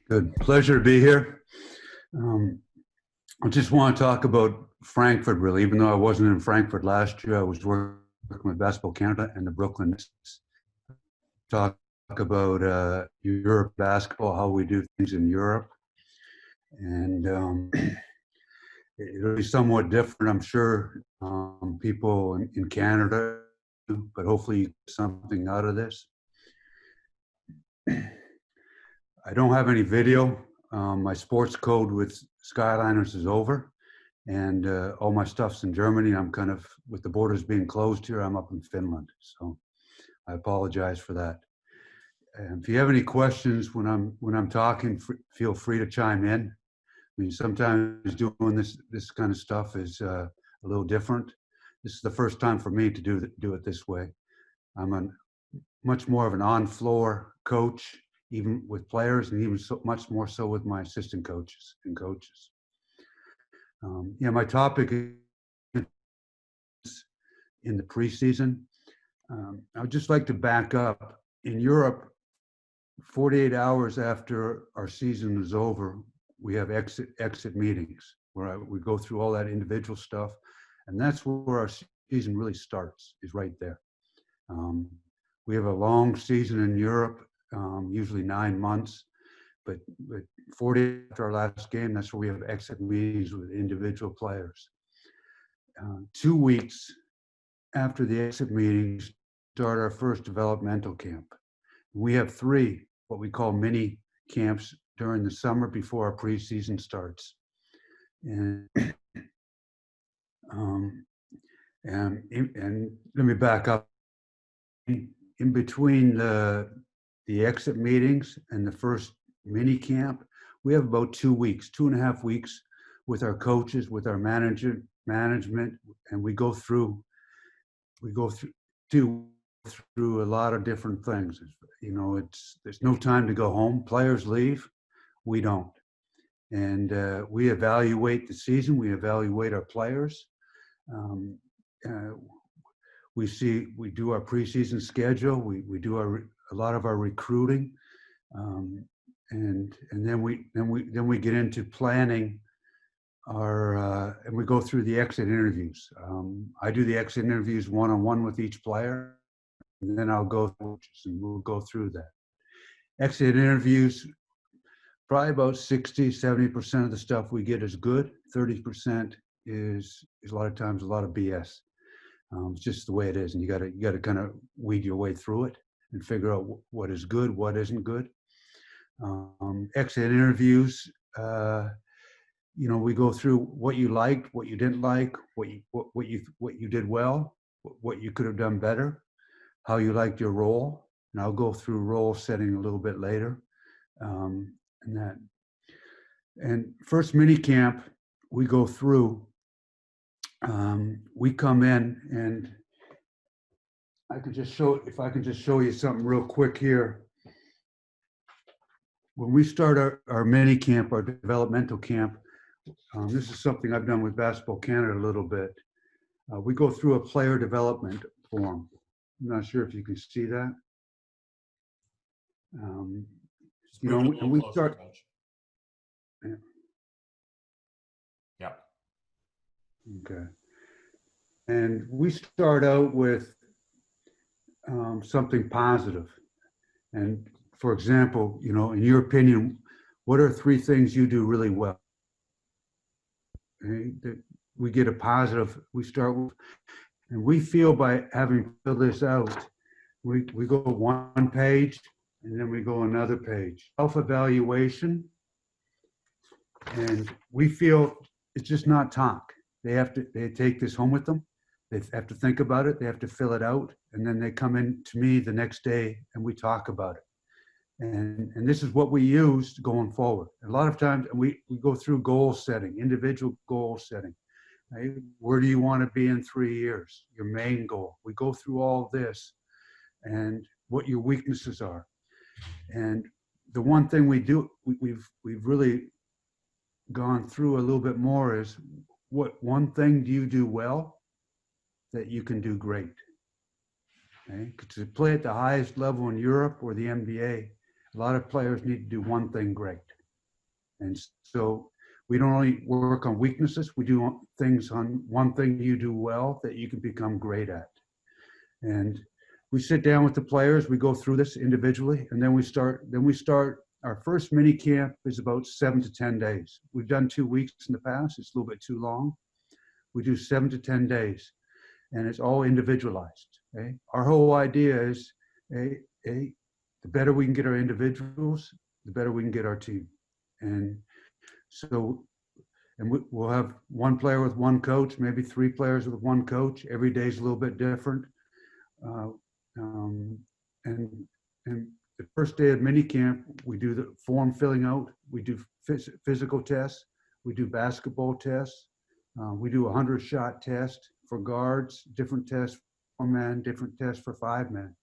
Good. Pleasure to be here. I just want to talk about Frankfurt, really. Even though I wasn't in Frankfurt last year, I was working with Basketball Canada and the Brooklyn Nets. Talk about Europe basketball, how we do things in Europe. And it'll be somewhat different, I'm sure, people in Canada, but hopefully you get something out of this. I don't have any video. My sports code with Skyliners is over, and all my stuff's in Germany. I'm kind of, with the borders being closed here, I'm up in Finland. So I apologize for that. And if you have any questions when I'm talking, feel free to chime in. I mean, sometimes doing this kind of stuff is a little different. This is the first time for me to do it this way. I'm much more of an on-floor coach, even with players, and even much more so with my assistant coaches and coaches. My topic is in the preseason. I would just like to back up. In Europe, 48 hours after our season is over, we have exit meetings where we go through all that individual stuff, and that's where our season really starts, is right there. We have a long season in Europe, usually 9 months, but 40 after our last game, that's where we have exit meetings with individual players. 2 weeks after the exit meetings, start our first developmental camp. We have 3 what we call mini camps during the summer before our preseason starts. And let me back up. In between the exit meetings and the first mini camp, we have about 2 weeks, 2.5 weeks with our coaches, with our management, and we go through a lot of different things. You know, there's no time to go home. Players leave, we don't. And we evaluate the season, we evaluate our players. We do our preseason schedule. We do a lot of our recruiting, and then we get into planning our and we go through the exit interviews. I do the exit interviews one-on-one with each player, and then I'll go through and we'll go through that. Exit interviews, probably about 60-70% of the stuff we get is good. 30% is a lot of times a lot of BS. It's just the way it is, and you got to kind of weed your way through it and figure out what is good, what isn't good. Exit interviews, we go through what you liked, what you didn't like, what you did well, what you could have done better, how you liked your role, and I'll go through role setting a little bit later, and that. And first mini camp, we go through. We come in, and I can just show you something real quick here. When we start our mini camp, our developmental camp, this is something I've done with Basketball Canada a little bit. We go through a player development form. I'm not sure if you can see that. And we start. Yeah. Okay. And we start out with something positive. And for example, in your opinion, what are 3 things you do really well? Okay? That we get a positive, we start with, and we feel by having filled this out, we go 1 page, and then we go another page. Self-evaluation, and we feel it's just not talk. They take this home with them. They have to think about it. They have to fill it out, and then they come in to me the next day, and we talk about it. And this is what we use going forward. A lot of times we go through goal setting, individual goal setting. Right? Where do you want to be in 3 years? Your main goal. We go through all this, and what your weaknesses are. And the one thing we do, we've really gone through a little bit more is, what one thing do you do well that you can do great? Okay? To play at the highest level in Europe or the NBA, a lot of players need to do one thing great. And so we don't only work on weaknesses, we do things on one thing you do well that you can become great at. And we sit down with the players, we go through this individually, and then we start our first mini camp is about 7 to 10 days. We've done 2 weeks in the past, it's a little bit too long. We do 7 to 10 days, and it's all individualized. Okay? Our whole idea is the better we can get our individuals, the better we can get our team. And so, we'll have one player with one coach, maybe 3 players with one coach. Every day is a little bit different. And the first day of mini camp, we do the form filling out. We do physical tests. We do basketball tests. We do a 100-shot test for guards, different tests for men, different tests for 5 men.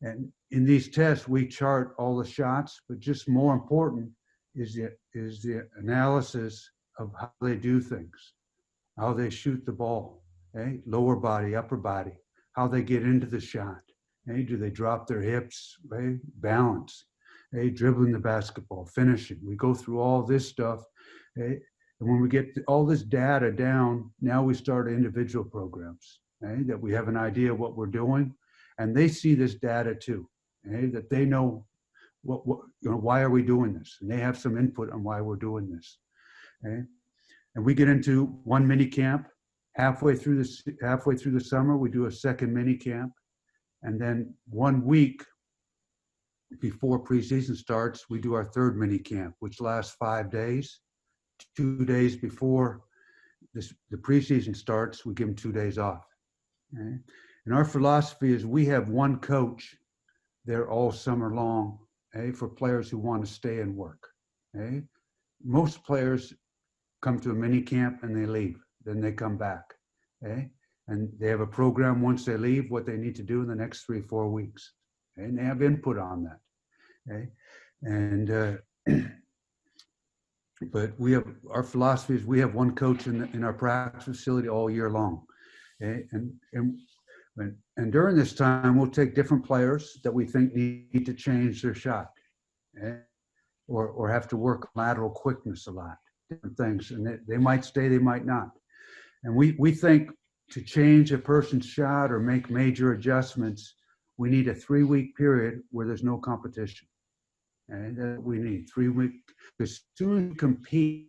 And in these tests, we chart all the shots, but just more important is the analysis of how they do things, how they shoot the ball, okay? Lower body, upper body, how they get into the shot. Okay? Do they drop their hips, right? Balance, okay? Dribbling the basketball, finishing. We go through all this stuff. Okay? And when we get all this data down, now we start individual programs, okay? That we have an idea of what we're doing. And they see this data too, okay? That they know why are we doing this? And they have some input on why we're doing this. Okay? And we get into one mini camp. Halfway through the summer, we do a second mini camp. And then 1 week before preseason starts, we do our third mini camp, which lasts 5 days. 2 days before the preseason starts, we give them 2 days off. Okay? And our philosophy is we have one coach there all summer long, okay, for players who want to stay and work. Okay? Most players come to a mini camp and they leave, then they come back. Okay? And they have a program once they leave, what they need to do in the next 3-4 weeks. Okay? And they have input on that. Okay? And but our philosophy is we have one coach in our practice facility all year long. Okay? And during this time, we'll take different players that we think need to change their shot, okay? or have to work lateral quickness a lot, different things. And they might stay, they might not. And we think to change a person's shot or make major adjustments, we need a 3-week period where there's no competition. And that we need 3 weeks. As soon as you compete,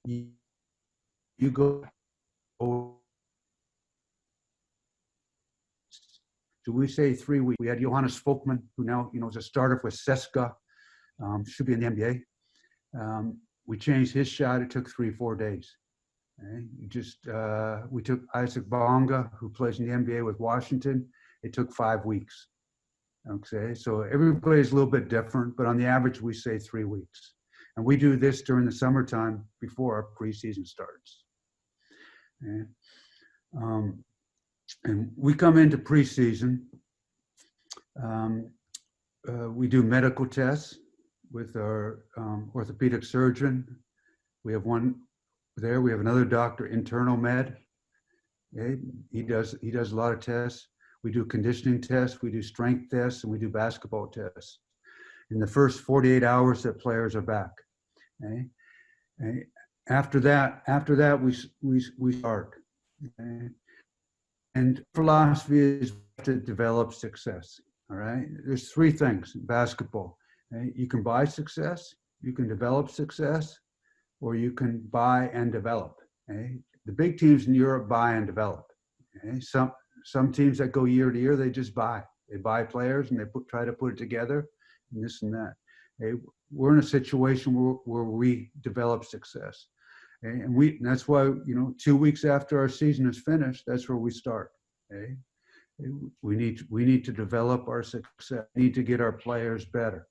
you go. So we say 3 weeks. We had Johannes Folkman, who now is a starter with Seska, should be in the NBA. We changed his shot. It took 3-4 days. Okay? We took Isaac Bonga, who plays in the NBA with Washington. It took 5 weeks. Okay, so everybody's a little bit different, but on the average, we say 3 weeks. And we do this during the summertime before our preseason starts. Okay? And we come into preseason. We do medical tests with our orthopedic surgeon. We have one there. We have another doctor, internal med. Okay? He does a lot of tests. We do conditioning tests, we do strength tests, and we do basketball tests. In the first 48 hours that players are back. Okay? Okay? After that, we start. Okay? And philosophy is to develop success. All right. There's 3 things in basketball. Okay? You can buy success, you can develop success, or you can buy and develop. Okay? The big teams in Europe buy and develop. Okay? Some teams that go year to year, they just buy. They buy players and they try to put it together, and this and that. Okay? We're in a situation where we develop success. Okay? And that's why 2 weeks after our season is finished, that's where we start. Okay? We need to develop our success. We need to get our players better.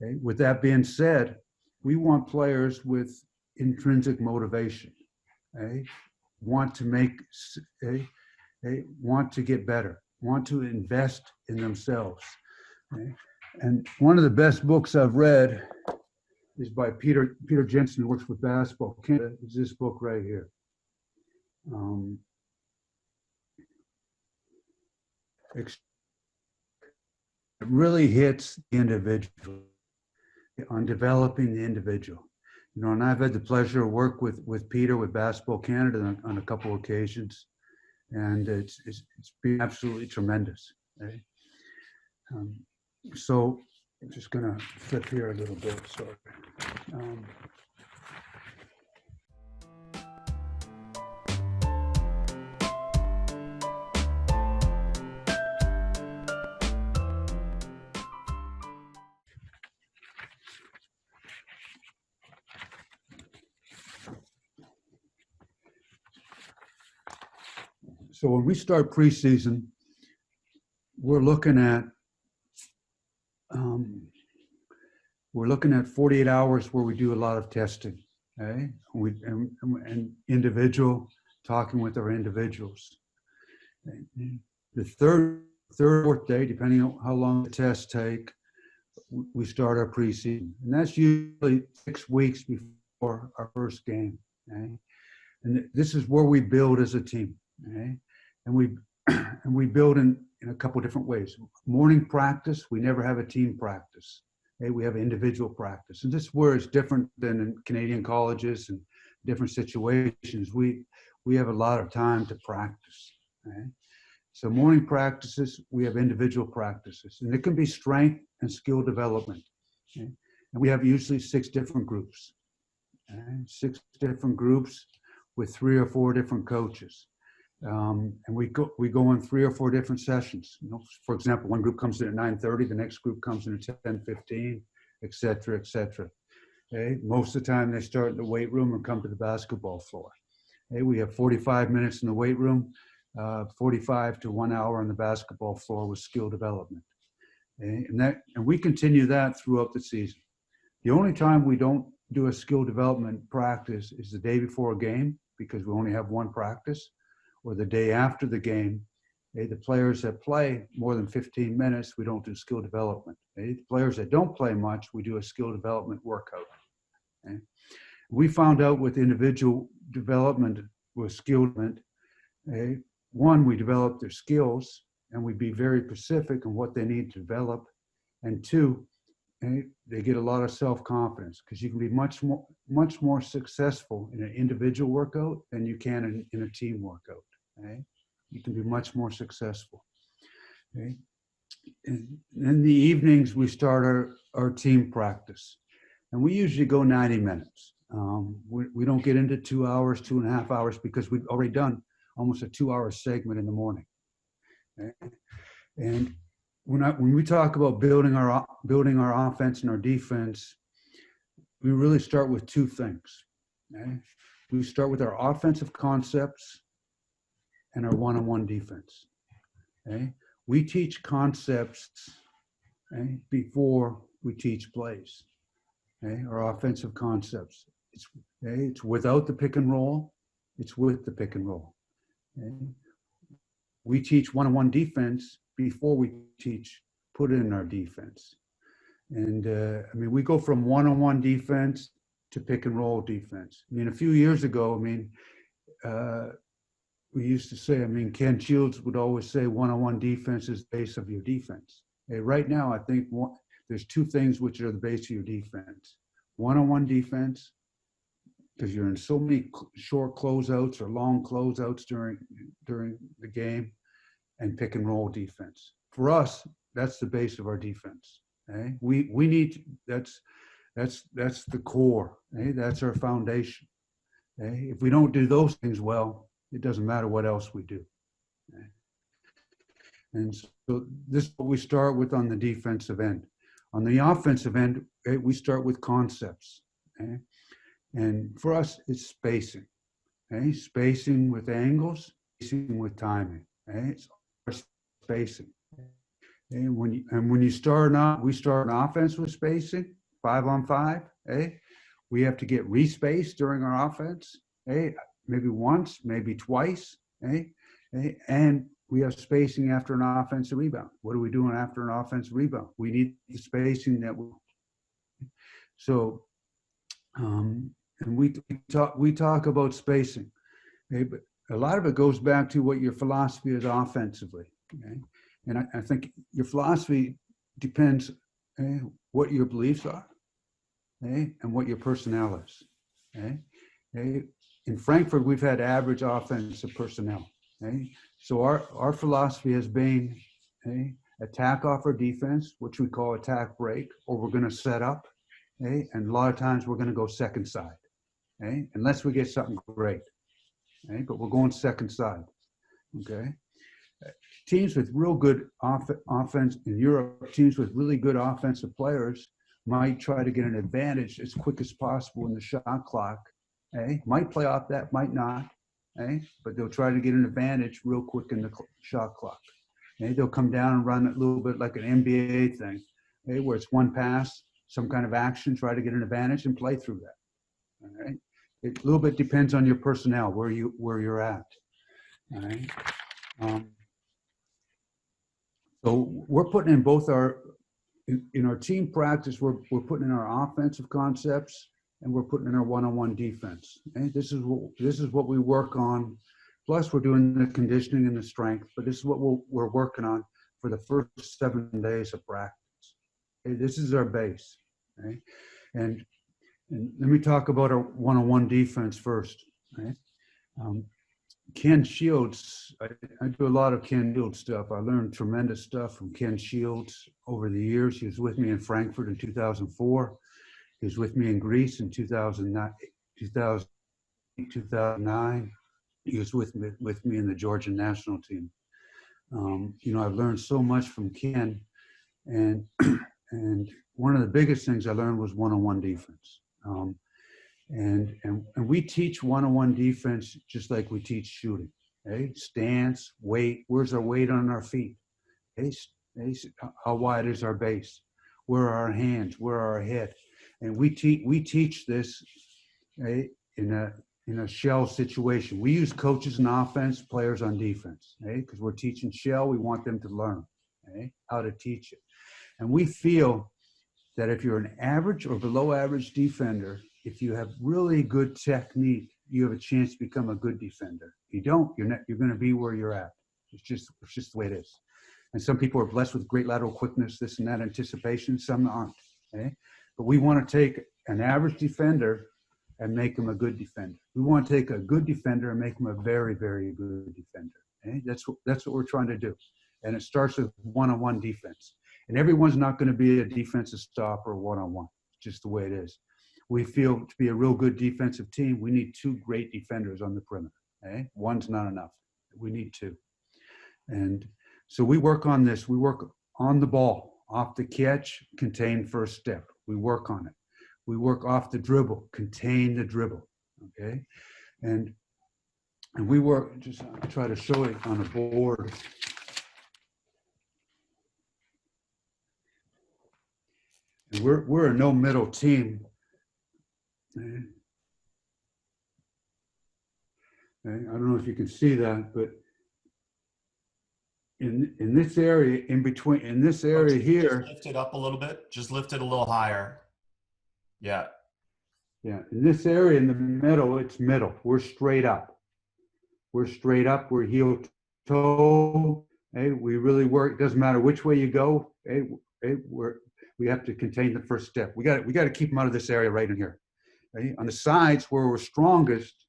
Okay? With that being said, we want players with intrinsic motivation. Okay? Want to make. Okay? They want to get better, want to invest in themselves. Okay? And one of the best books I've read is by Peter Jensen, who works with Basketball Canada. It's this book right here. It really hits the individual. on developing the individual. You know, and I've had the pleasure of work with Peter with Basketball Canada on a couple of occasions, and it's been absolutely tremendous. Right? So I'm just gonna flip here a little bit. Sorry. So when we start preseason, we're looking at 48 hours where we do a lot of testing, okay? And individual, talking with our individuals. The third, fourth day, depending on how long the tests take, we start our preseason. And that's usually 6 weeks before our first game, okay? And this is where we build as a team, okay? And we build in a couple different ways. Morning practice, we never have a team practice. Okay? We have individual practice. And this is where it's different than in Canadian colleges and different situations. We have a lot of time to practice. Okay? So morning practices, we have individual practices. And it can be strength and skill development. Okay? And we have usually 6 different groups. Okay? 6 different groups with 3 or 4 different coaches. And we go in 3 or 4 different sessions. You know, for example, one group comes in at 9:30, the next group comes in at 10:15, et cetera, et cetera. Okay? Most of the time they start in the weight room or come to the basketball floor. Okay? We have 45 minutes in the weight room, 45 to 1 hour on the basketball floor with skill development. Okay? And we continue that throughout the season. The only time we don't do a skill development practice is the day before a game, because we only have one practice, or the day after the game. Okay? The players that play more than 15 minutes, we don't do skill development. Okay? The players that don't play much, we do a skill development workout. Okay? We found out with individual development, with skill development, okay? One, we develop their skills, and we be very specific on what they need to develop. And 2, okay, they get a lot of self-confidence, because you can be much more successful in an individual workout than you can in a team workout. Okay? You can be much more successful. Okay? And in the evenings, we start our team practice. And we usually go 90 minutes. We don't get into 2 hours, 2.5 hours, because we've already done almost a 2-hour segment in the morning. Okay? And when we talk about building our offense and our defense, we really start with 2 things. Okay? We start with our offensive concepts and our one-on-one defense. Okay? We teach concepts, okay, before we teach plays. Okay? Our offensive concepts. It's without the pick and roll. It's with the pick and roll. Okay? We teach one-on-one defense before we teach put in our defense. And I mean, we go from one-on-one defense to pick and roll defense. I mean, a few years ago, I mean, we used to say, I mean, Ken Shields would always say one-on-one defense is the base of your defense. Okay, right now, I think there's 2 things which are the base of your defense. One-on-one defense, because you're in so many short closeouts or long closeouts during the game, and pick and roll defense. For us, that's the base of our defense. Okay? We need that's the core. Okay? That's our foundation. Okay? If we don't do those things well, it doesn't matter what else we do. Okay? And so this is what we start with on the defensive end. On the offensive end, okay, we start with concepts. Okay? And for us, it's spacing. Okay? Spacing with angles, spacing with timing. Okay? It's spacing. And when you start we start an offense with spacing, 5-on-5. Okay? We have to get respaced during our offense. Okay? Maybe once, maybe twice. Okay? Okay? And we have spacing after an offensive rebound. What are we doing after an offensive rebound? We need the spacing that we. So, and we talk about spacing. Okay? But a lot of it goes back to what your philosophy is offensively. Okay? And I think your philosophy depends what your beliefs are. and what your personnel is. In Frankfurt, we've had average offensive personnel. So our philosophy has been attack off our defense, which we call attack break, or we're going to set up. And a lot of times we're going to go second side, unless we get something great. But we're going second side. Teams with real good offense in Europe, teams with really good offensive players might try to get an advantage as quick as possible in the shot clock. Might play off that, might not. But they'll try to get an advantage real quick in the shot clock. They'll come down and run a little bit like an NBA thing, where it's one pass, some kind of action, try to get an advantage and play through that. All right. It a little bit depends on your personnel, where you're at. All right. So we're putting in both in our team practice, we're putting in our offensive concepts and we're putting in our one-on-one defense. This is what we work on. Plus we're doing the conditioning and the strength, but this is what we're working on for the first 7 days of practice. This is our base. And let me talk about our one-on-one defense first. Ken Shields, I do a lot of Ken Shields stuff. I learned tremendous stuff from Ken Shields over the years. He was with me in Frankfurt in 2004. He was with me in Greece in 2009. He was with me in the Georgian national team. I've learned so much from Ken, and one of the biggest things I learned was one-on-one defense. And we teach one-on-one defense just like we teach shooting. Stance, weight. Where's our weight on our feet? How wide is our base? Where are our hands? Where are our head? And we teach this in a shell situation. We use coaches on offense, players on defense. Because we're teaching shell, we want them to learn how to teach it. And we feel that if you're an average or below average defender, if you have really good technique, you have a chance to become a good defender. If you don't, you're going to be where you're at. It's just the way it is. And some people are blessed with great lateral quickness, this and that, anticipation. Some aren't. But we want to take an average defender and make him a good defender. We want to take a good defender and make him a very, very good defender. That's what we're trying to do. And it starts with one-on-one defense. And everyone's not going to be a defensive stopper one-on-one. It's just the way it is. We feel to be a real good defensive team, we need two great defenders on the perimeter. One's not enough. We need two. And so we work on this. We work on the ball, off the catch, contain first step. We work on it. We work off the dribble, contain the dribble. And we work, I'll try to show it on a board. And we're a no middle team. I don't know if you can see that, but in this area, in this area here. Just lift it up a little bit. Just lift it a little higher. Yeah. Yeah. In this area in the middle, it's middle. We're straight up. We're straight up. We're heel toe. We really work. Doesn't matter which way you go. We have to contain the first step. We got to keep them out of this area right in here. On the sides where we're strongest,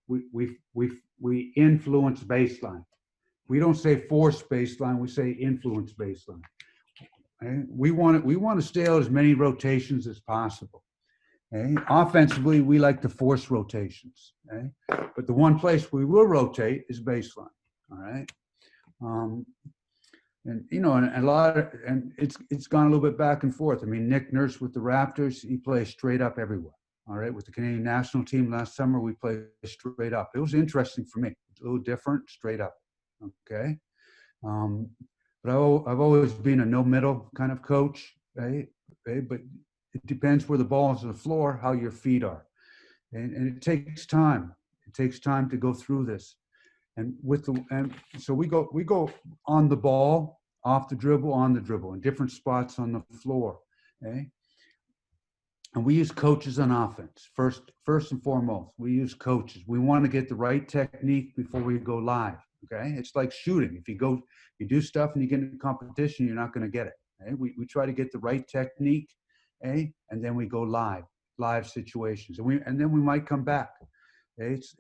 we influence baseline. We don't say force baseline, we say influence baseline. We want to stay out as many rotations as possible. Offensively, we like to force rotations. But the one place we will rotate is baseline. All right. And it's gone a little bit back and forth. I mean, Nick Nurse with the Raptors, he plays straight up everywhere. All right, with the Canadian national team last summer, we played straight up. It was interesting for me. It's a little different, straight up. Okay, but I've always been a no middle kind of coach. But it depends where the ball is on the floor, how your feet are, and it takes time. It takes time to go through this. And so we go on the ball, off the dribble, on the dribble, in different spots on the floor. And we use coaches on offense. First and foremost, we use coaches. We want to get the right technique before we go live. It's like shooting. If you do stuff and you get into competition, you're not going to get it. We try to get the right technique And then we go live situations, and then we might come back. It's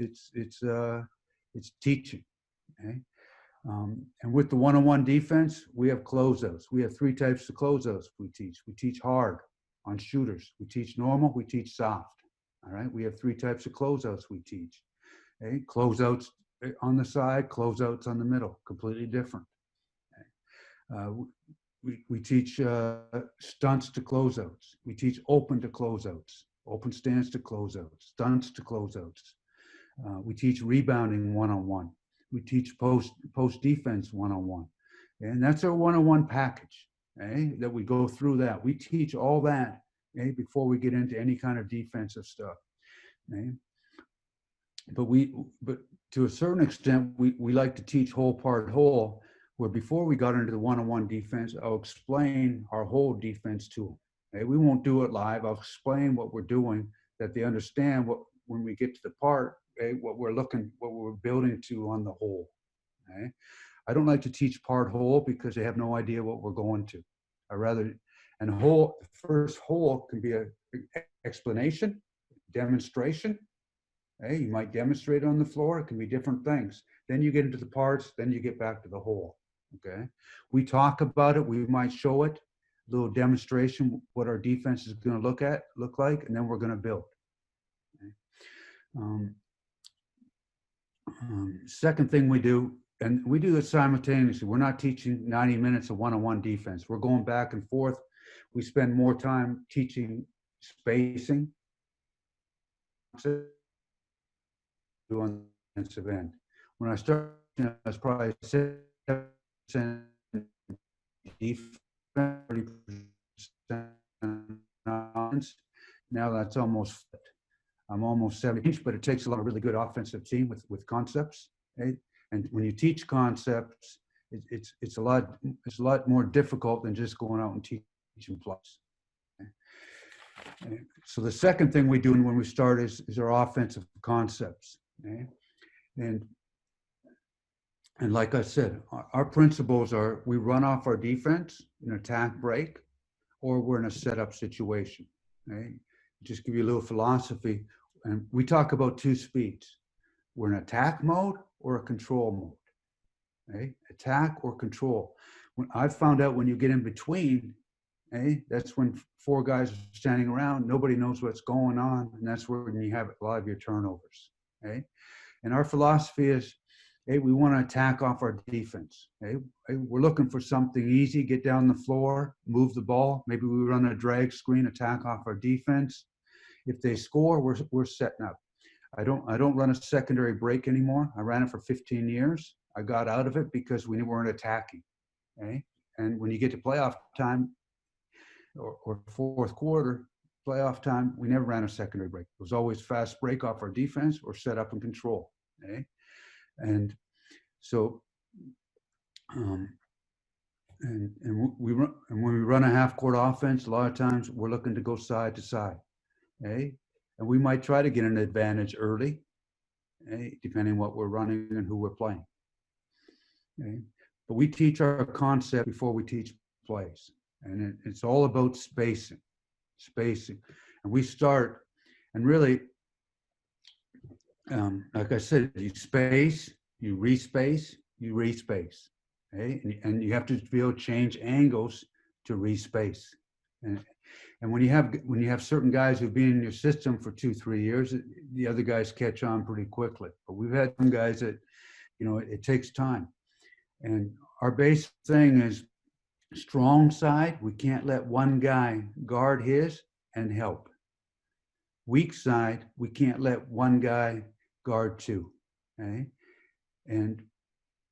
teaching. And with the one-on-one defense, we have closeouts. We have 3 types of closeouts we teach. We teach hard on shooters. We teach normal. We teach soft. All right. We have 3 types of closeouts we teach. Closeouts on the side, closeouts on the middle, completely different. We teach stunts to closeouts. We teach open to closeouts, open stance to closeouts, stunts to closeouts. We teach rebounding one-on-one. We teach post defense one-on-one. And that's our one-on-one package, that we go through that. We teach all that before we get into any kind of defensive stuff. But to a certain extent, we like to teach whole part whole, where before we got into the one-on-one defense, I'll explain our whole defense to them. We won't do it live. I'll explain what we're doing, that they understand what, when we get to the part, what we're building to on the whole. I don't like to teach part whole because they have no idea what we're going to. And whole, the first whole can be an explanation, demonstration. You might demonstrate on the floor. It can be different things. Then you get into the parts. Then you get back to the whole. We talk about it. We might show it, a little demonstration, what our defense is going to look like, and then we're going to build. Second thing we do, and we do it simultaneously. We're not teaching 90 minutes of one-on-one defense. We're going back and forth. We spend more time teaching spacing on the defensive end. When I started, I was probably 7% defense, 30% now that's almost flipped. I'm almost 70, but it takes a lot of really good offensive team with concepts. And when you teach concepts, it's a lot more difficult than just going out and teaching plays. So the second thing we do when we start is our offensive concepts. And like I said, our principles are: we run off our defense, an attack break, or we're in a setup situation. Just give you a little philosophy. And we talk about 2 speeds. We're in attack mode or a control mode. Attack or control. When I've found out when you get in between, that's when 4 guys are standing around, nobody knows what's going on, and that's when you have a lot of your turnovers. And our philosophy is, we want to attack off our defense. We're looking for something easy, get down the floor, move the ball. Maybe we run a drag screen, attack off our defense. If they score, we're setting up. I don't run a secondary break anymore. I ran it for 15 years. I got out of it because we weren't attacking. And when you get to playoff time or fourth quarter, playoff time, we never ran a secondary break. It was always fast break off our defense or set up and control. And so, and when we run a half court offense, a lot of times we're looking to go side to side. And we might try to get an advantage early, depending on what we're running and who we're playing. But we teach our concept before we teach plays. And it's all about spacing. And we start, and really, like I said, you space, you respace, you respace. And you have to be able to change angles to respace. And when you have certain guys who've been in your system for 2-3 years, the other guys catch on pretty quickly. But we've had some guys that, it takes time. And our base thing is strong side. We can't let one guy guard his and help. Weak side, we can't let one guy guard 2. And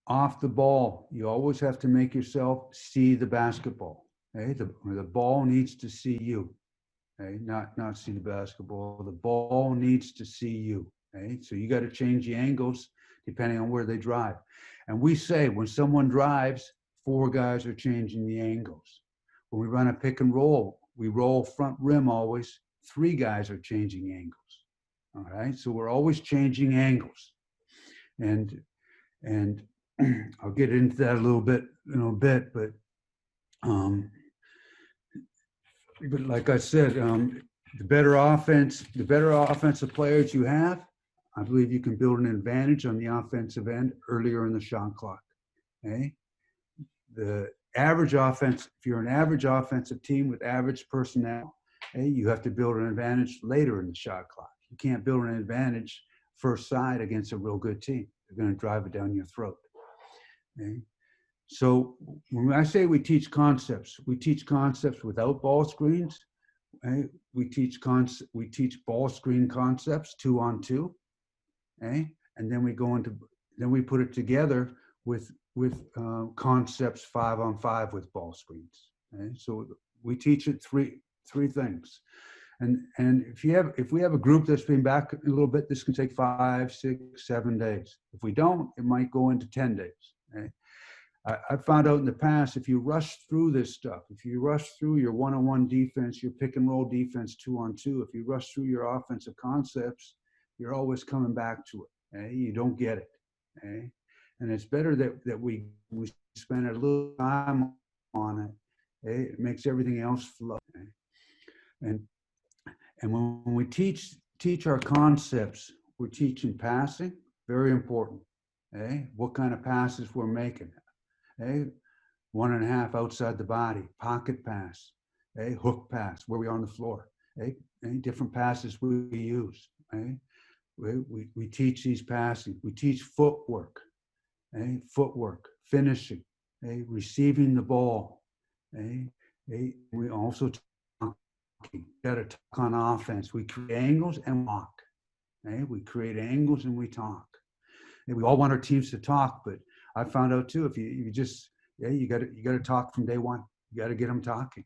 off the ball, you always have to make yourself see the basketball. The ball needs to see you. Not see the basketball. The ball needs to see you. So you got to change the angles depending on where they drive. And we say when someone drives, 4 guys are changing the angles. When we run a pick and roll, we roll front rim always. 3 guys are changing angles. All right. So we're always changing angles. And I'll get into that a little bit, but but like I said, the better offensive players you have, I believe you can build an advantage on the offensive end earlier in the shot clock. Okay? The average offense, if you're an average offensive team with average personnel, okay, you have to build an advantage later in the shot clock. You can't build an advantage first side against a real good team. They're going to drive it down your throat. Okay? So when I say we teach concepts without ball screens. Okay? We teach ball screen concepts 2-on-2. Okay? And then we put it together with concepts 5-on-5 with ball screens. Okay? So we teach it three things. And if we have a group that's been back a little bit, this can take 5, 6, 7 days. If we don't, it might go into 10 days. Okay? I found out in the past, if you rush through this stuff, if you rush through your one-on-one defense, your pick and roll defense 2-on-2, if you rush through your offensive concepts, you're always coming back to it. Okay? You don't get it. Okay? And it's better that we spend a little time on it. Okay? It makes everything else flow. Okay? And when we teach our concepts, we're teaching passing, very important. Okay? What kind of passes we're making. Okay? 1.5 outside the body, pocket pass, okay? Hook pass, where we are on the floor. Okay? Any different passes we use. Okay? We teach these passing. We teach footwork, okay? Footwork, finishing, okay? Receiving the ball. Okay? We also got to talk on offense. We create angles and walk. Okay? We create angles and we talk. And we all want our teams to talk, but I found out too, if you just, you got to talk from day one. You got to get them talking.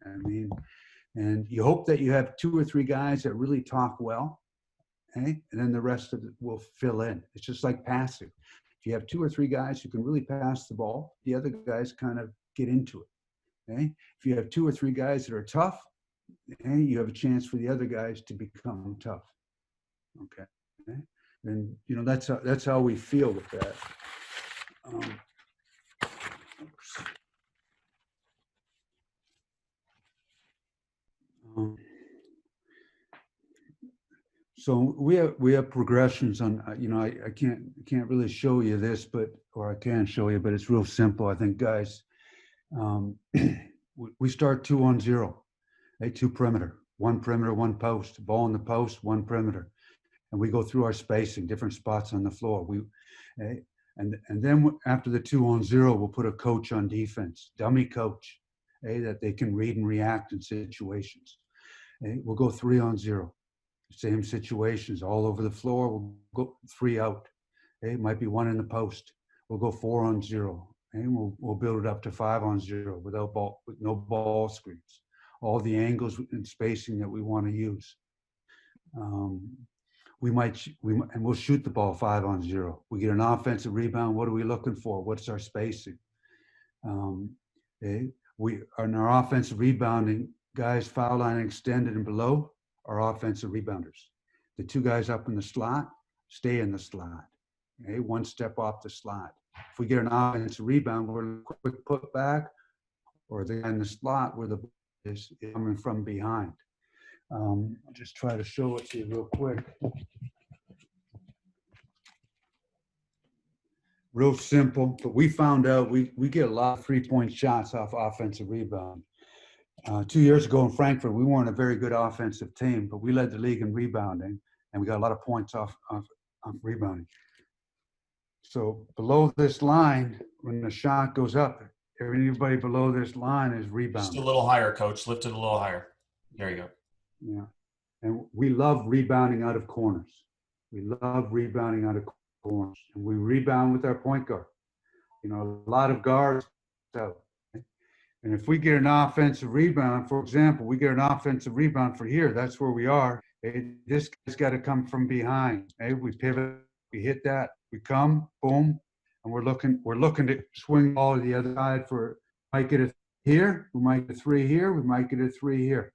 I mean, and you hope that you have 2 or 3 guys that really talk well, okay? And then the rest of it will fill in. It's just like passing. If you have 2 or 3 guys who can really pass the ball, the other guys kind of get into it, okay? If you have 2 or 3 guys that are tough, okay, you have a chance for the other guys to become tough, okay? And that's how we feel with that. So we have progressions on. I can't really show you this, or I can show you, but it's real simple. I think, guys, we start 2-on-0, 2 perimeter, 1 perimeter, 1 post, ball in the post, 1 perimeter. And we go through our spacing, different spots on the floor. And then after the 2-on-0, we'll put a coach on defense, dummy coach, that they can read and react in situations. We'll go 3-on-0, same situations all over the floor. We'll go 3 out. It might be 1 in the post. We'll go 4-on-0, and we'll build it up to 5-on-0 with no ball screens. All the angles and spacing that we want to use. We'll shoot the ball 5-on-0. We get an offensive rebound. What are we looking for? What's our spacing? We on our offensive rebounding, guys foul line extended and below are offensive rebounders. The 2 guys up in the slot stay in the slot. Okay? 1 step off the slot. If we get an offensive rebound, we're a quick put back, or the guy in the slot where the ball is coming from behind. I'll just try to show it to you real quick. Real simple, but we found out we get a lot of 3-point shots off offensive rebound. 2 years ago in Frankfurt, we weren't a very good offensive team, but we led the league in rebounding, and we got a lot of points off rebounding. So below this line, when the shot goes up, everybody below this line is rebounding. Just a little higher, coach. Lift it a little higher. There you go. Yeah. And we love rebounding out of corners. We love rebounding out of corners. And we rebound with our point guard. A lot of guards out. And if we get an offensive rebound, for example, we get an offensive rebound for here, that's where we are. This guy's got to come from behind. We pivot, we hit that, we come, boom, and we're looking to swing the ball to the other side might get a here, we might get a 3 here, we might get a 3 here.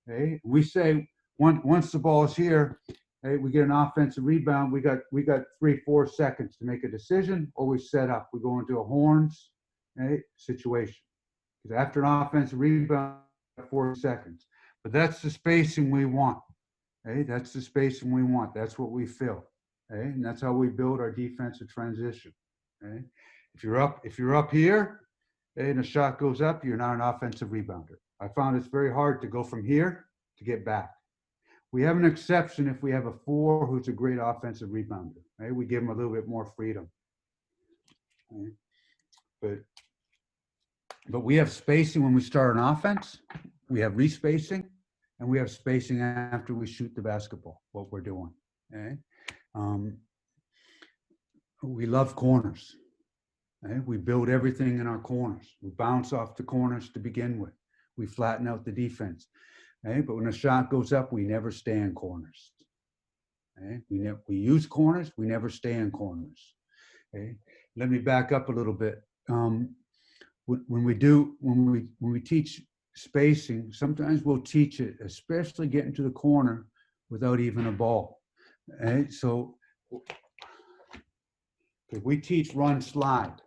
Okay, we say once the ball is here, we get an offensive rebound. We got 3-4 seconds to make a decision, or we set up. We go into a horns situation. Because after an offensive rebound, 40 seconds. But that's the spacing we want. Okay? That's the spacing we want. That's what we fill. Okay? And that's how we build our defensive transition. Okay? If you're up here, okay, and a shot goes up, you're not an offensive rebounder. I found it's very hard to go from here to get back. We have an exception if we have a 4 who's a great offensive rebounder. Right? We give them a little bit more freedom. Right? But we have spacing when we start an offense. We have respacing, and we have spacing after we shoot the basketball, what we're doing. Okay? We love corners. Okay? We build everything in our corners. We bounce off the corners to begin with. We flatten out the defense. Okay? But when a shot goes up, we never stay in corners. Okay? We use corners. We never stay in corners. Okay? Let me back up a little bit. When we teach spacing, sometimes we'll teach it, especially getting to the corner without even a ball. Okay? So we teach run slide.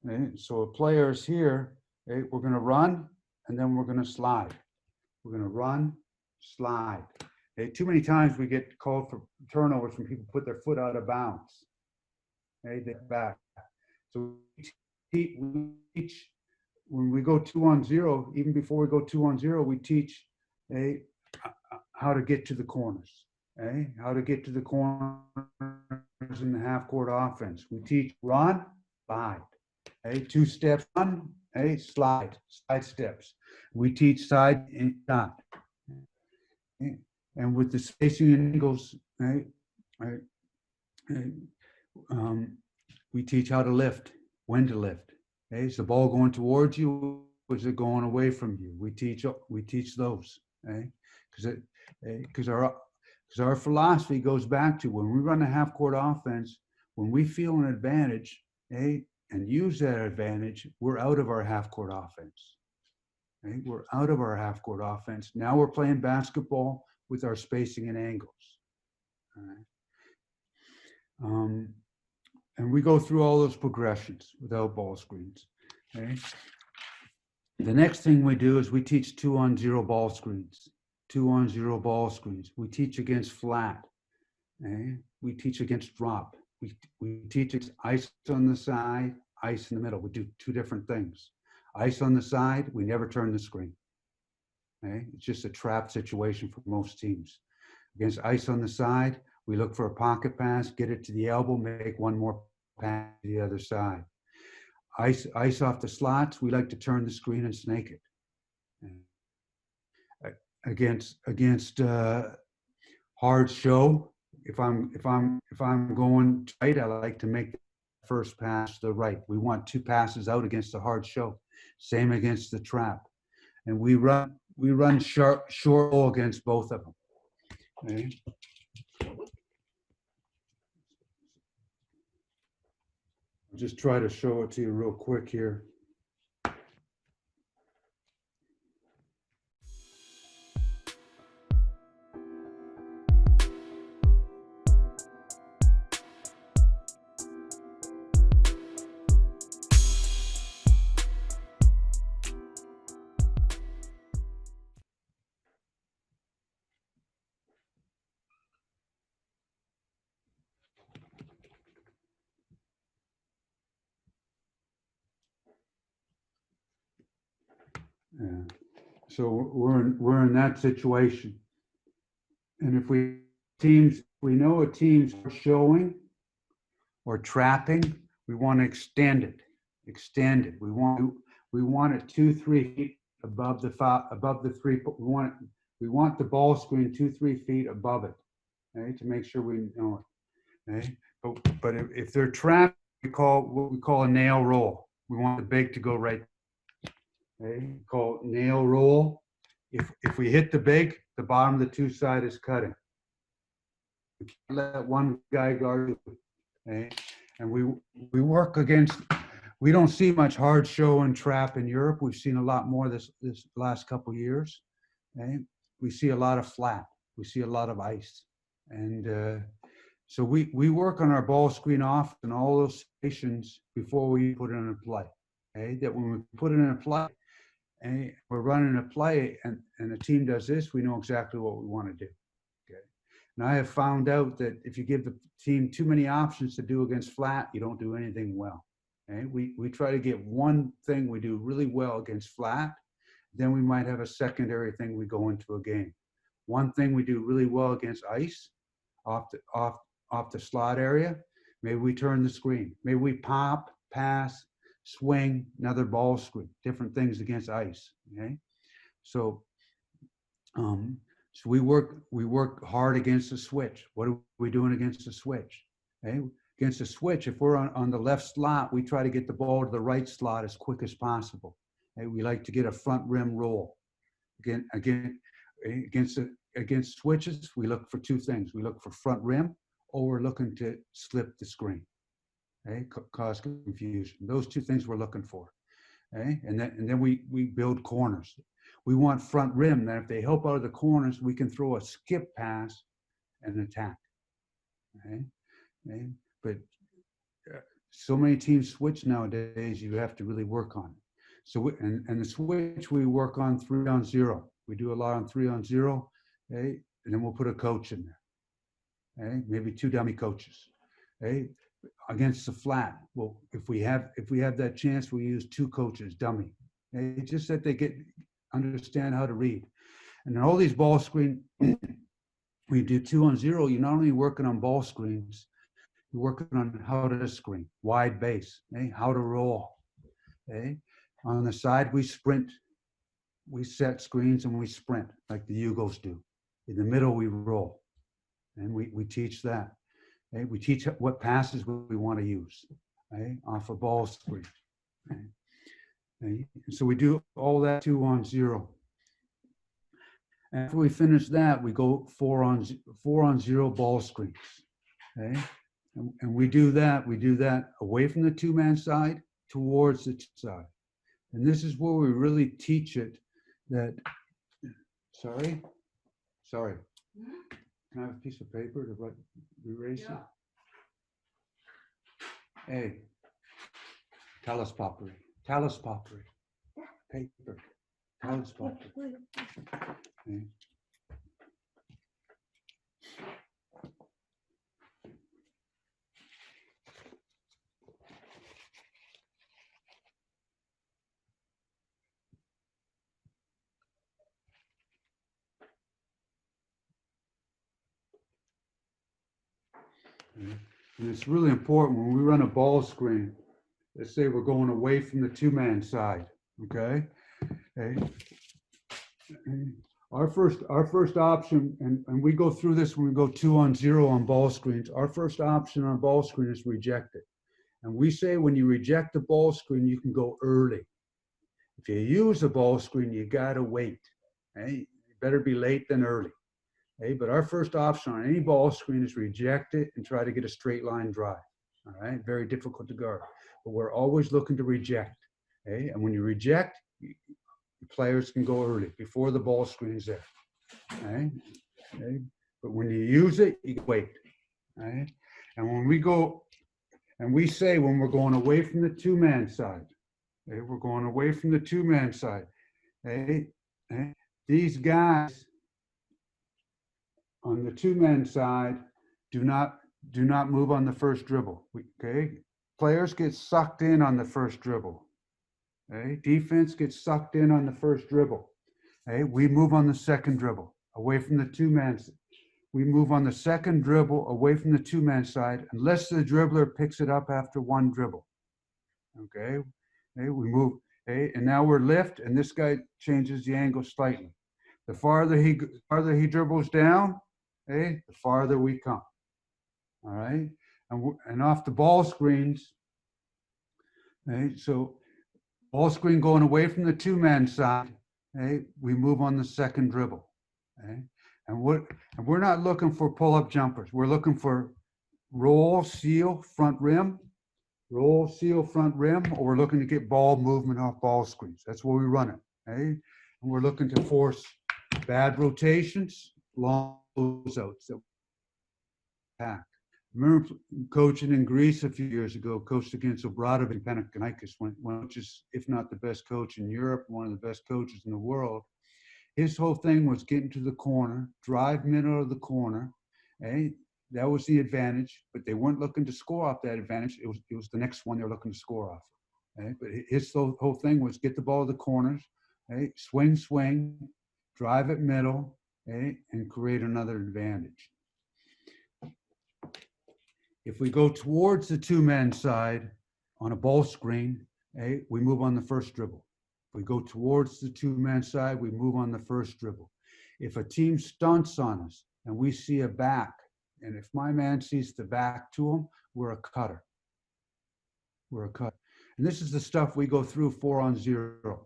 Okay? So a player is here, okay? We're going to run and then we're going to slide. We're going to run, slide. Okay? Too many times we get called for turnovers when people put their foot out of bounds. Okay? They back. So we teach when we go 2-on-0, even before we go 2-on-0, we teach how to get to the corners. How to get to the corners in the half-court offense. We teach run, slide. 2 steps, run, slide steps. We teach side and shot. And with the spacing and angles, we teach how to lift, when to lift. Is the ball going towards you, or is it going away from you? We teach those, because our philosophy goes back to when we run a half-court offense, when we feel an advantage, and use that advantage, we're out of our half-court offense. We're out of our half-court offense. Now we're playing basketball with our spacing and angles. And we go through all those progressions without ball screens. Okay? The next thing we do is we teach 2-on-0 ball screens. 2-on-0 ball screens. We teach against flat. Okay? We teach against drop. We teach against ice on the side, ice in the middle. We do 2 different things. Ice on the side, we never turn the screen. Okay? It's just a trap situation for most teams. Against ice on the side, we look for a pocket pass, get it to the elbow, make one more pass to the other side. Ice off the slots, we like to turn the screen and snake it. Against hard show, if I'm going tight, I like to make the first pass to the right. We want 2 passes out against the hard show. Same against the trap. And we run short roll against both of them. Okay? I'll just try to show it to you real quick here. Yeah. So we're in that situation, and if we know a team's showing or trapping, we want to extend it. We want it 2-3 feet above the 3. We want the ball screen 2-3 feet above it, to make sure we know it. But if they're trapped, we call what we call a nail roll. We want the big to go right. Call it nail roll. If we hit the big, the bottom of the 2 side is cutting. We can't let one guy guard it. And we work against. We don't see much hard show and trap in Europe. We've seen a lot more this last couple of years. We see a lot of flat. We see a lot of ice, and so we work on our ball screen off and all those stations before we put it in a play. That when we put it in a play, and we're running a play and the team does this, we know exactly what we want to do. Okay. And I have found out that if you give the team too many options to do against flat, you don't do anything well. Okay. We try to get one thing we do really well against flat, then we might have a secondary thing we go into a game. One thing we do really well against ice, off the slot area, maybe we turn the screen. Maybe we pop, pass, swing, another ball screen, different things against ice. Okay, so so we work hard against the switch. What are we doing against the switch? Okay, against the switch, if we're on the left slot, we try to get the ball to the right slot as quick as possible. Okay, we like to get a front rim roll. Against switches, we look for two things. We look for front rim, or we're looking to slip the screen. Okay, cause confusion. Those two things we're looking for. Okay, and then we build corners. We want front rim that if they help out of the corners, we can throw a skip pass and attack. Okay, okay? But so many teams switch nowadays, you have to really work on it. So and the switch we work on 3-on-0. We do a lot on 3-on-0. Okay, and then we'll put a coach in there. Okay, maybe 2 dummy coaches. Okay, against the flat. Well, if we have that chance, we use 2 coaches, dummy. Okay, just that they understand how to read. And in all these ball screen, we do 2-on-0. You're not only working on ball screens, you're working on how to screen, wide base, okay, how to roll. Okay, on the side we sprint. We set screens and we sprint like the Yugos do. In the middle, we roll. And we teach that. Okay? We teach what passes we want to use, okay? Off a ball screen. Okay? Okay? So we do all that 2-on-0. After we finish that, we go 4-on-0 ball screens. Okay? And we do that away from the 2-man side towards the side. And this is where we really teach it that, sorry. Can I have a piece of paper to erase it? Hey, talus paper, paper, talus paper. Okay. And it's really important when we run a ball screen. Let's say we're going away from the 2-man side. Okay. Okay. Our first option, and we go through this when we go 2-on-0 on ball screens. Our first option on ball screen is reject it. And we say when you reject the ball screen, you can go early. If you use a ball screen, you gotta wait. Okay? You better be late than early. Okay? But our first option on any ball screen is reject it and try to get a straight line drive. All right, very difficult to guard. But we're always looking to reject. Okay? And when you reject, players can go early before the ball screen is there. Okay? Okay? But when you use it, you wait. Okay? And when we go, and we say when we're going away from the 2-man side, okay, we're going away from the 2-man side. Okay? Okay? These guys on the 2-man side do not move on the first dribble. Okay? Players get sucked in on the first dribble. Okay? Defense gets sucked in on the first dribble. Okay? We move on the second dribble away from the 2-man. We move on the second dribble away from the 2-man side unless the dribbler picks it up after 1 dribble. Okay? Okay? We move. Okay? And now we're lift, and this guy changes the angle slightly. The farther he dribbles down, okay, the farther we come. All right? And off the ball screens, okay, so ball screen going away from the 2-man side, okay, we move on the second dribble. Okay? And we're not looking for pull-up jumpers. We're looking for roll, seal, front rim, roll, seal, front rim, or we're looking to get ball movement off ball screens. That's where we run it. Okay? And we're looking to force bad rotations, long closeouts that attack. remember coaching in Greece a few years ago, coached against Obradovic and Panathinaikos, which is, if not the best coach in Europe, one of the best coaches in the world. His whole thing was getting to the corner, drive middle of the corner. Eh? That was the advantage, but they weren't looking to score off that advantage. It was the next one they were looking to score off. Eh? But his whole thing was get the ball to the corners, eh? Swing, drive it middle, eh? And create another advantage. If we go towards the two-man side on a ball screen, eh? We move on the first dribble. If we go towards the two-man side, we move on the first dribble. If a team stunts on us and we see a back, and if my man sees the back to him, we're a cutter. We're a cutter. And this is the stuff we go through 4-on-0.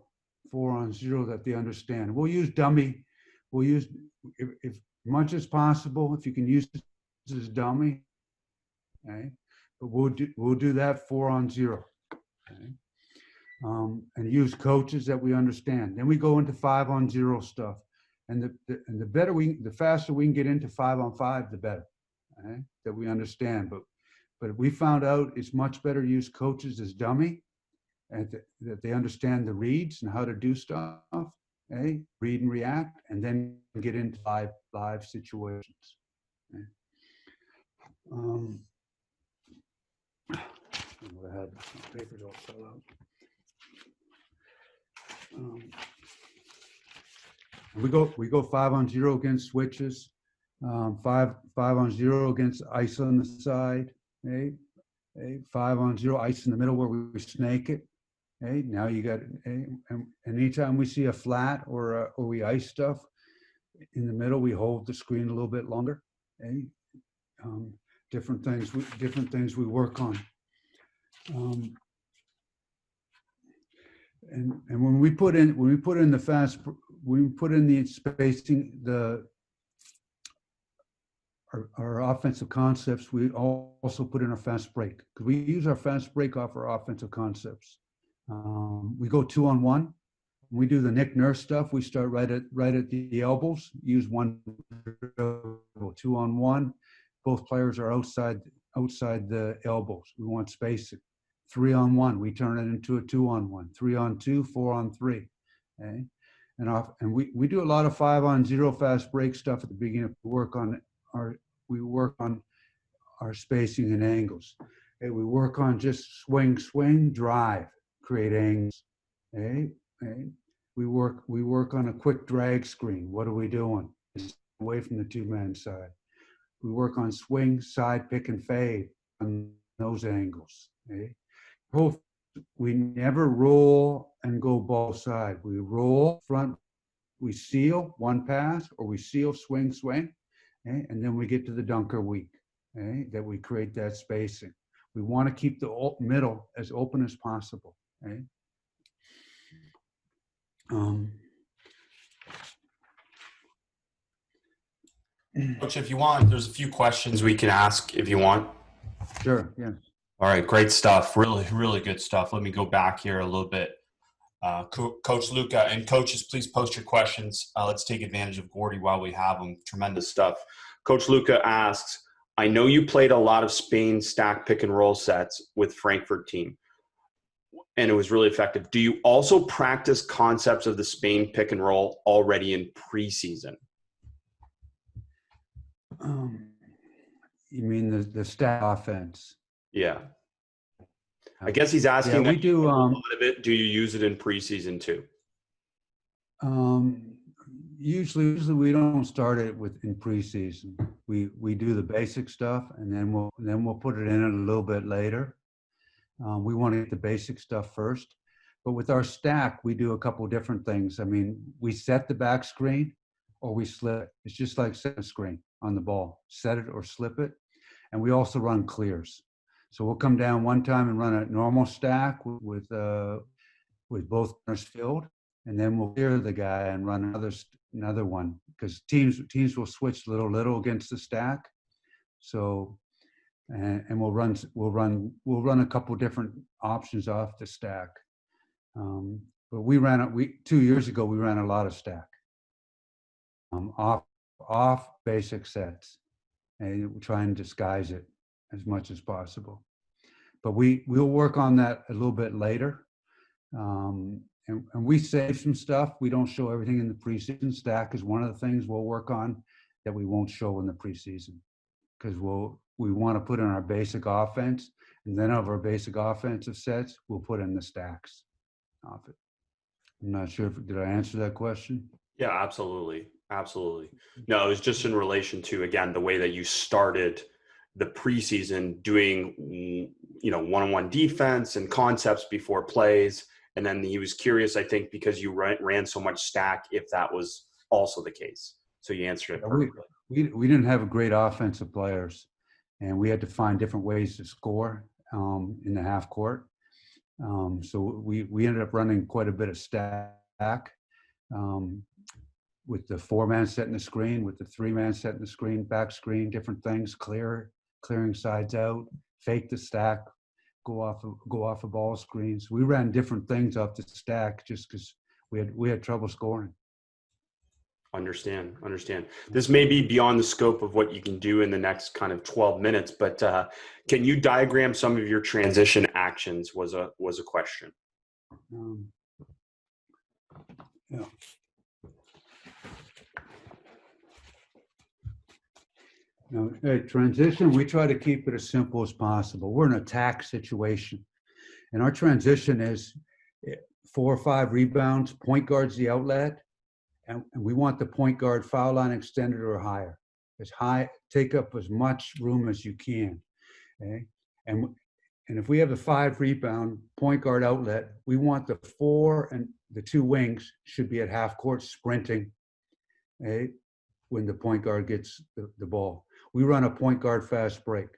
4-on-0 that they understand. We'll use dummy. We'll use, if much as possible, if you can use this as dummy, okay? But we'll do that 4-on-0. Okay? And use coaches that we understand. Then we go into 5-on-0 stuff. And the faster we can get into 5-on-5, the better. Okay? That we understand. But we found out it's much better to use coaches as dummy, and that they understand the reads and how to do stuff. Okay? Read and react, and then get into live situations. Okay? I had some papers all fell out. We go 5-on-0 against switches, 5-on-0 against ice on the side, 5-on-0 ice in the middle where we snake it. Now you got, and anytime we see a flat or we ice stuff in the middle, we hold the screen a little bit longer. Different things we work on. And when we put in the spacing, our offensive concepts, we also put in a fast break, because we use our fast break off our offensive concepts. We go 2-on-1. When we do the Nick Nurse stuff, we start right at the elbows. Use 2-on-1. Both players are outside the elbows. We want spacing. 3-on-1, we turn it into a 2-on-1. 3-on-2, 4-on-3. Okay, and we do a lot of 5-on-0 fast break stuff at the beginning. We work on our spacing and angles. Okay, we work on just swing, drive, create angles. Okay, we work on a quick drag screen. What are we doing? It's away from the two-man side. We work on swing, side, pick, and fade on those angles. Okay. We never roll and go ball side. We roll front, we seal one pass, or we seal swing, okay? And then we get to the dunker weak, okay? That we create that spacing. We want to keep the middle as open as possible. Okay? Coach, if you want, there's a few questions we can ask if you want. Sure, yes. All right, great stuff. Really, really good stuff. Let me go back here a little bit. Coach Luca, and coaches, please post your questions. Let's take advantage of Gordie while we have him. Tremendous stuff. Coach Luca asks, I know you played a lot of Spain stack pick and roll sets with Frankfurt team, and it was really effective. Do you also practice concepts of the Spain pick and roll already in preseason? You mean the stack offense? Yeah. I guess he's asking. Yeah, we do. A lot of it. Do you use it in preseason too? Usually we don't start it in preseason. We do the basic stuff, and then we'll put it in a little bit later. We want to get the basic stuff first. But with our stack, we do a couple different things. I mean, we set the back screen, or we slip it. It's just like set a screen on the ball. Set it or slip it. And we also run clears. So we'll come down one time and run a normal stack with both corners filled, and then we'll clear the guy and run another one, because teams will switch little against the stack. So and we'll run a couple different options off the stack. But 2 years ago we ran a lot of stack off basic sets, and we try and disguise it. as much as possible. But we'll work on that a little bit later. And we save some stuff. We don't show everything in the preseason. Stack is one of the things we'll work on that we won't show in the preseason, because we want to put in our basic offense, and then of our basic offensive sets, we'll put in the stacks of it. I'm not sure did I answer that question? Yeah, absolutely. Absolutely. No, it was just in relation to, again, the way that you started the preseason doing, one-on-one defense and concepts before plays. And then he was curious, I think, because you ran so much stack, if that was also the case. So you answered it perfectly. We didn't have great offensive players, and we had to find different ways to score in the half court. So we ended up running quite a bit of stack with the 4-man setting the screen, with the 3-man setting the screen, back screen, different things, clearing sides out, fake the stack, go off of ball screens. We ran different things off the stack just because we had trouble scoring. Understand. This may be beyond the scope of what you can do in the next kind of 12 minutes, but can you diagram some of your transition actions was a question. Yeah. Now, transition, we try to keep it as simple as possible. We're in an attack situation, and our transition is 4 or 5 rebounds, point guard's the outlet, and we want the point guard foul line extended or higher. Take up as much room as you can. Okay? And if we have a 5 rebound point guard outlet, we want the 4 and the 2 wings should be at half court sprinting, okay, when the point guard gets the ball. We run a point guard fast break.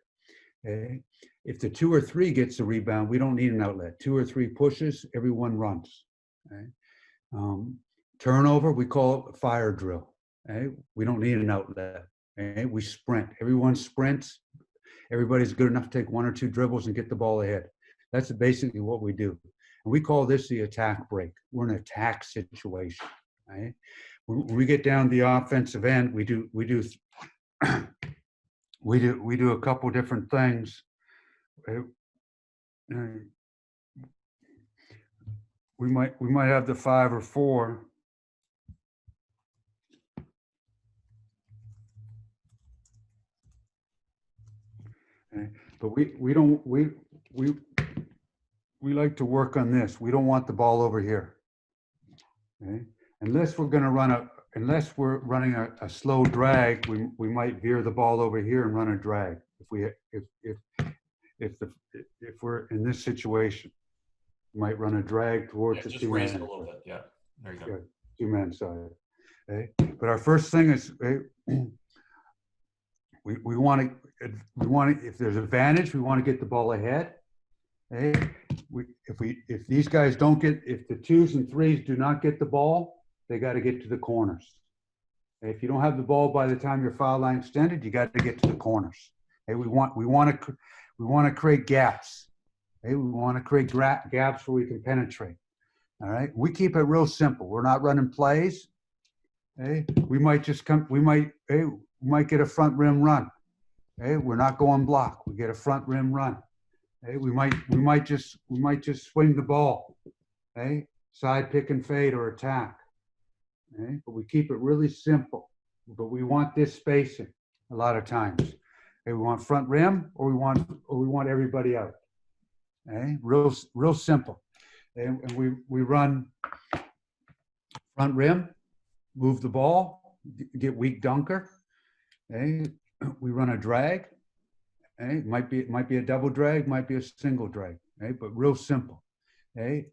Okay? If the 2 or 3 gets the rebound, we don't need an outlet. 2 or 3 pushes, everyone runs. Okay? Turnover, we call it a fire drill. Okay? We don't need an outlet. Okay? We sprint. Everyone sprints. Everybody's good enough to take 1 or 2 dribbles and get the ball ahead. That's basically what we do. And we call this the attack break. We're in an attack situation. Right? When we get down the offensive end, we do a couple different things. We might have the 5 or 4. Okay. But we like to work on this. We don't want the ball over here. Okay. Unless we're running a slow drag, we might veer the ball over here and run a drag. If we're in this situation, we might run a drag towards the just raise it a little bit. Yeah, there you go. 2-man side. Okay. But our first thing is we want to if there's advantage, we want to get the ball ahead. Okay. If these guys don't if the 2s and 3s do not get the ball, they got to get to the corners. If you don't have the ball by the time your foul line extended, you got to get to the corners. Okay, we want to create gaps. Okay, we want to create gaps where we can penetrate. All right, we keep it real simple. We're not running plays. Okay, we might get a front rim run. Okay, we're not going block. We get a front rim run. Okay, we might just swing the ball. Okay, side pick and fade or attack. Okay? But we keep it really simple. But we want this spacing a lot of times. Okay? We want front rim, or we want everybody out. Okay? Real simple. And we run front rim, move the ball, get weak dunker. Okay? We run a drag. Okay? It might be a double drag, might be a single drag. Okay? But real simple. Okay?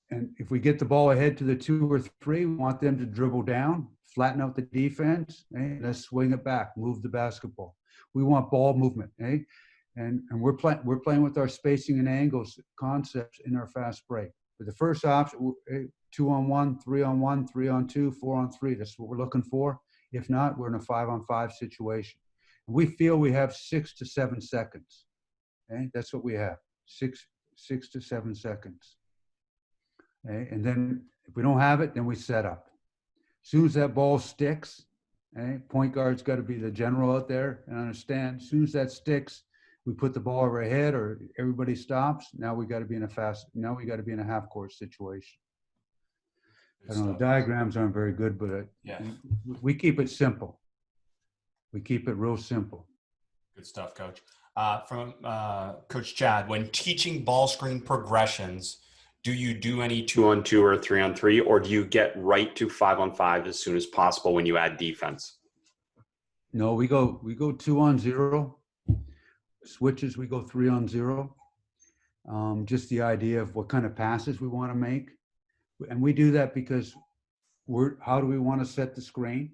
And if we get the ball ahead to the 2 or 3, we want them to dribble down, flatten out the defense, and let's swing it back, move the basketball. We want ball movement, eh? And we're playing with our spacing and angles concepts in our fast break. But the first option, 2-on-1, 3-on-1, 3-on-2, 4-on-3. That's what we're looking for. If not, we're in a 5-on-5 situation. And we feel we have 6 to 7 seconds. Okay, that's what we have. 6 to 7 seconds. Okay? And then if we don't have it, then we set up. As soon as that ball sticks, Point guard's got to be the general out there and understand. As soon as that sticks, we put the ball over our head, or everybody stops. Now we got to be in a half court situation. I don't know. The diagrams aren't very good, but we keep it simple. We keep it real simple. Good stuff, Coach. From Coach Chad, when teaching ball screen progressions, do you do any 2-on-2 or 3-on-3, or do you get right to 5-on-5 as soon as possible when you add defense? No, we go 2-on-0. Switches, we go 3-on-0. Just the idea of what kind of passes we want to make. And we do that because how do we want to set the screen?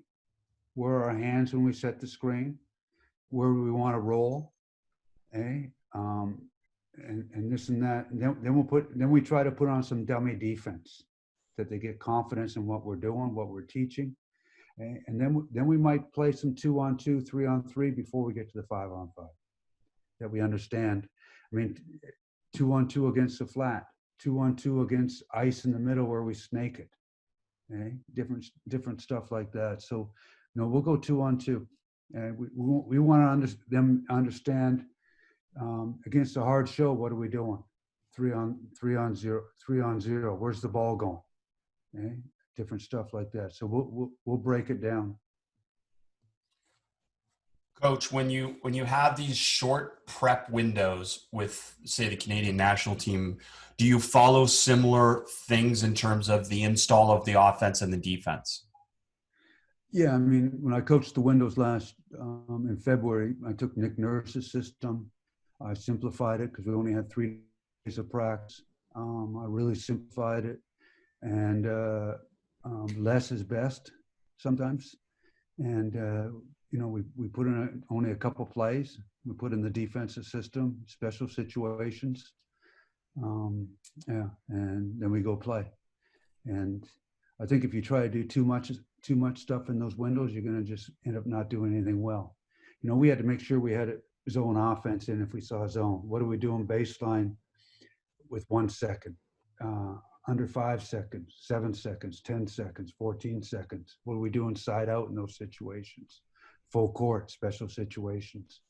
Where are our hands when we set the screen? Where do we want to roll? And this and that. And then we try to put on some dummy defense that they get confidence in what we're doing, what we're teaching. And then we might play some 2-on-2, 3-on-3 before we get to the 5-on-5. That we understand. I mean, 2-on-2 against the flat, 2-on-2 against ice in the middle where we snake it. Different stuff like that. So, we'll go 2-on-2. We want them to understand against a hard show. What are we doing? 3-on-0. Where's the ball going? Different stuff like that. So we'll break it down. Coach, when you have these short prep windows with, say, the Canadian national team, do you follow similar things in terms of the install of the offense and the defense? Yeah, I mean, when I coached the windows last in February, I took Nick Nurse's system. I simplified it because we only had 3 days of practice. I really simplified it, and less is best sometimes. And we put in only a couple plays. We put in the defensive system, special situations. And then we go play. And I think if you try to do too much stuff in those windows, you're going to just end up not doing anything well. We had to make sure we had a zone offense in if we saw a zone. What are we doing baseline with 1 second? Under 5 seconds, 7 seconds, 10 seconds, 14 seconds. What are we doing side out in those situations? Full court, special situations.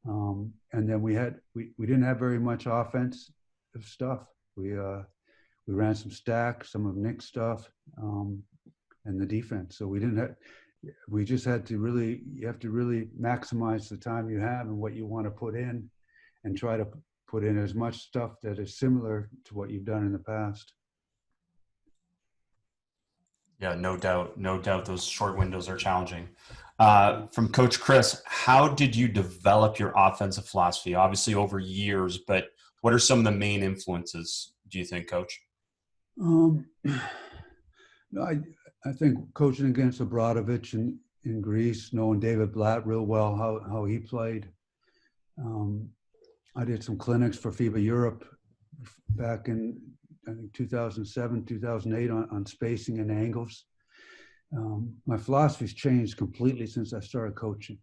And then we didn't have very much offensive stuff. We ran some stack, some of Nick's stuff, and the defense. So we just had to really, you have to really maximize the time you have and what you want to put in, and try to put in as much stuff that is similar to what you've done in the past. Yeah, no doubt those short windows are challenging. From Coach Chris, how did you develop your offensive philosophy? Obviously over years, but what are some of the main influences, do you think, Coach? I think coaching against Obradovic in Greece, knowing David Blatt real well, how he played. I did some clinics for FIBA Europe back in, I think, 2007, 2008 on spacing and angles. My philosophy's changed completely since I started coaching.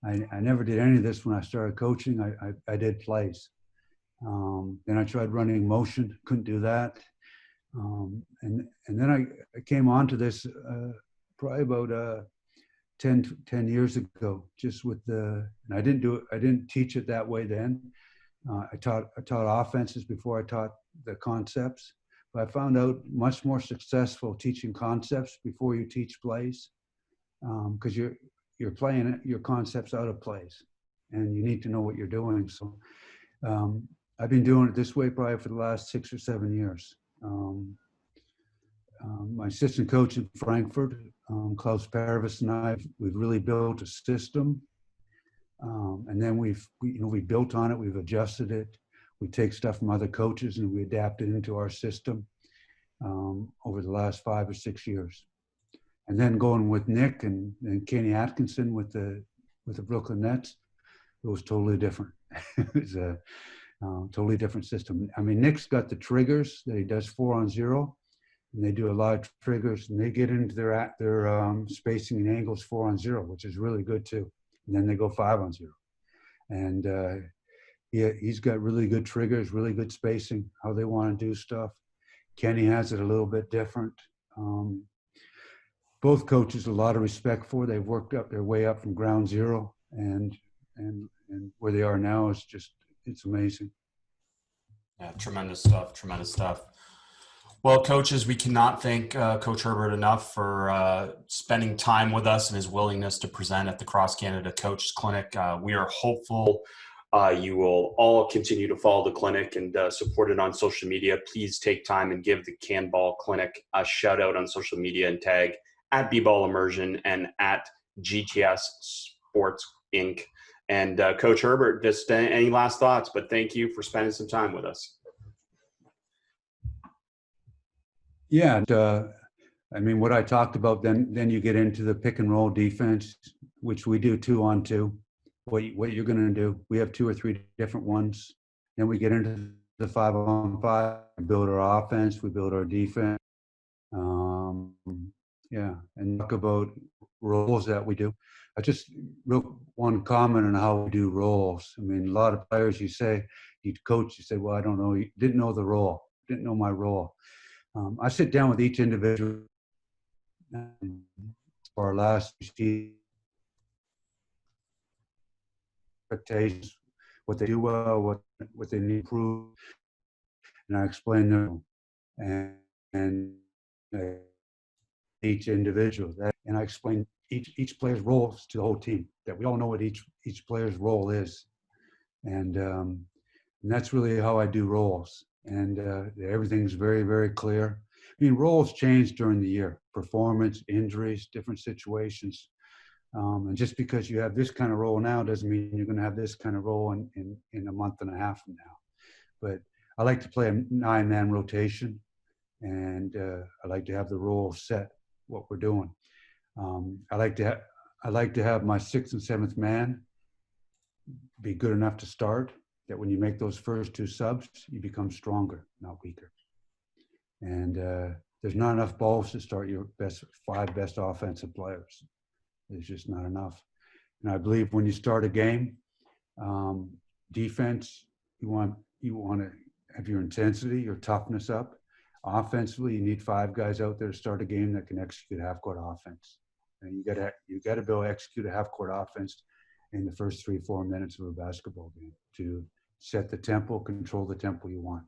I never did any of this when I started coaching. I did plays. Then I tried running motion, couldn't do that. And then I came on to this probably about 10 years ago, just with and I didn't teach it that way then. I taught offenses before I taught the concepts, but I found out much more successful teaching concepts before you teach plays, because you're playing your concepts out of plays, and you need to know what you're doing. So I've been doing it this way probably for the last 6 or 7 years. My assistant coach in Frankfurt, Klaus Pervis, and we've really built a system. And then we built on it, we've adjusted it. We take stuff from other coaches and we adapt it into our system over the last 5 or 6 years. And then going with Nick and Kenny Atkinson with the Brooklyn Nets, it was totally different. It was a totally different system. I mean, Nick's got the triggers that he does 4-on-0, and they do a lot of triggers, and they get into their spacing and angles 4-on-0, which is really good too. And then they go 5-on-0, and he's got really good triggers, really good spacing, how they want to do stuff. Kenny has it a little bit different. both coaches a lot of respect for. They've worked up their way up from ground zero, and where they are now is just, it's amazing. Yeah, tremendous stuff. Tremendous stuff. Well, coaches, we cannot thank Coach Herbert enough for spending time with us and his willingness to present at the Cross Canada Coaches Clinic. We are hopeful you will all continue to follow the clinic and support it on social media. Please take time and give the Canball Clinic a shout out on social media and tag at B-Ball Immersion and at GTS Sports Inc. And Coach Herbert, just any last thoughts, but thank you for spending some time with us. Yeah, and, I mean, what I talked about, then you get into the pick and roll defense, which we do 2-on-2. What you're going to do, we have 2 or 3 different ones. Then we get into the 5-on-5, we build our offense, we build our defense. Yeah, and talk about roles that we do. I just wrote one comment on how we do roles. I mean, a lot of players, you say, you coach, you say, well, I don't know, you didn't know the role, didn't know my role. I sit down with each individual for our last expectations, what they do well, what they need to improve, and I explain them and each individual that, and I explain each player's roles to the whole team, that we all know what each player's role is, and that's really how I do roles, and everything's very, very clear. I mean, roles change during the year, performance, injuries, different situations. And just because you have this kind of role now doesn't mean you're going to have this kind of role in a month and a half from now. But I like to play a 9-man rotation, and I like to have the role set, what we're doing. I like to have my 6th and 7th man be good enough to start, that when you make those first 2 subs, you become stronger, not weaker. And there's not enough balls to start your 5 best offensive players. There's just not enough. And I believe when you start a game, defense, you want to have your intensity, your toughness up. Offensively, you need 5 guys out there to start a game that can execute half-court offense. And you got to be able to execute a half-court offense in the first 3-4 minutes of a basketball game to set the tempo, control the tempo you want.